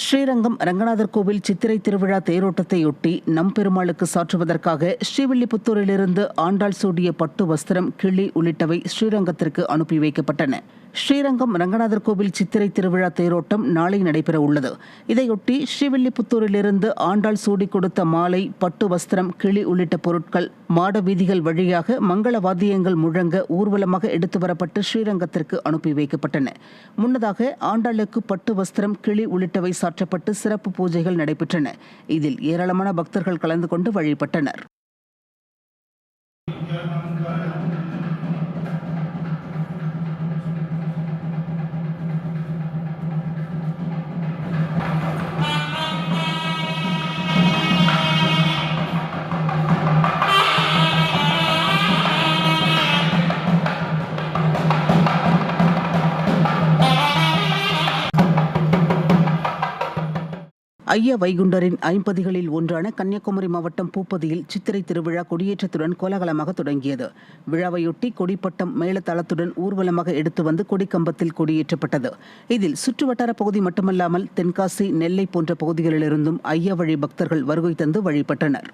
ஸ்ரீரங்கம் ரங்கநாதர் கோவில் சித்திரை திருவிழா தேரோட்டத்தையொட்டி நம்பெருமாளுக்கு சாற்றுவதற்காக ஸ்ரீவில்லிபுத்தூரிலிருந்து ஆண்டாள் சூடிய பட்டு வஸ்திரம், கிளி உள்ளிட்டவை ஸ்ரீரங்கத்திற்கு அனுப்பி வைக்கப்பட்டன. ஸ்ரீரங்கம் ரங்கநாதர் கோவில் சித்திரை திருவிழா தேரோட்டம் நாளை நடைபெற உள்ளது. இதையொட்டி ஸ்ரீவில்லிபுத்தூரிலிருந்து ஆண்டாள் சூடி கொடுத்த மாலை, பட்டு வஸ்திரம், கிளி உள்ளிட்ட பொருட்கள் மாட வீதிகள் வழியாக மங்கள வாத்தியங்கள் முழங்க ஊர்வலமாக எடுத்து வரப்பட்டு ஸ்ரீரங்கத்திற்கு அனுப்பி வைக்கப்பட்டன. முன்னதாக ஆண்டாளுக்கு பட்டு வஸ்திரம், கிளி உள்ளிட்டவை சாற்றப்பட்டு சிறப்பு பூஜைகள் நடைபெற்றன. இதில் ஏராளமான பக்தர்கள் கலந்து கொண்டு வழிபட்டனர். ஐயா வைகுண்டரின் ஐம்பதிகளில் ஒன்றான கன்னியாகுமரி மாவட்டம் பூப்பதியில் சித்திரை திருவிழா கொடியேற்றத்துடன் கோலாகலமாக தொடங்கியது. விழாவையொட்டி கொடிப்பட்டம் மேளதாளத்துடன் ஊர்வலமாக எடுத்து வந்து கொடிக்கம்பத்தில் கொடியேற்றப்பட்டது. இதில் சுற்றுவட்டார பகுதி மட்டுமல்லாமல் தென்காசி, நெல்லை போன்ற பகுதிகளிலிருந்தும் ஐயா வழி பக்தர்கள் வருகை தந்து வழிபட்டனர்.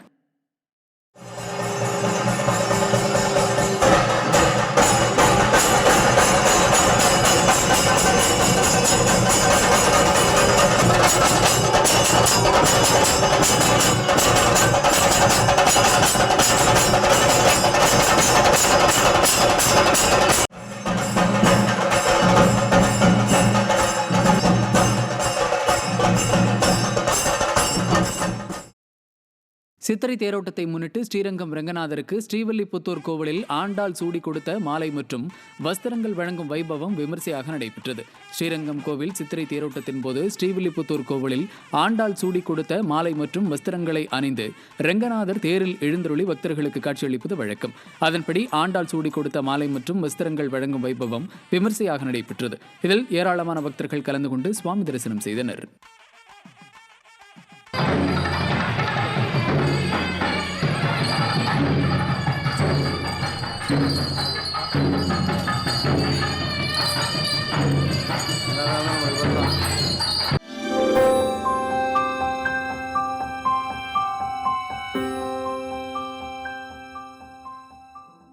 சித்திரை தேரோட்டத்தை முன்னிட்டு ஸ்ரீரங்கம் ரங்கநாதருக்கு ஸ்ரீவில்லிபுத்தூர் கோவிலில் ஆண்டாள் சூடி கொடுத்த மாலை மற்றும் வஸ்திரங்கள் வழங்கும் வைபவம் விமர்சையாக நடைபெற்றது. ஸ்ரீரங்கம் கோவில் சித்திரை தேரோட்டத்தின் போது ஸ்ரீவில்லிபுத்தூர் கோவிலில் ஆண்டாள் சூடி கொடுத்த மாலை மற்றும் வஸ்திரங்களை அணிந்து ரங்கநாதர் தேரில் எழுந்தருளி பக்தர்களுக்கு காட்சியளிப்பது வழக்கம். அதன்படி ஆண்டாள் சூடி கொடுத்த மாலை மற்றும் வஸ்திரங்கள் வழங்கும் வைபவம் விமர்சையாக நடைபெற்றது. இதில் ஏராளமான பக்தர்கள் கலந்து கொண்டு சுவாமி தரிசனம் செய்தனர்.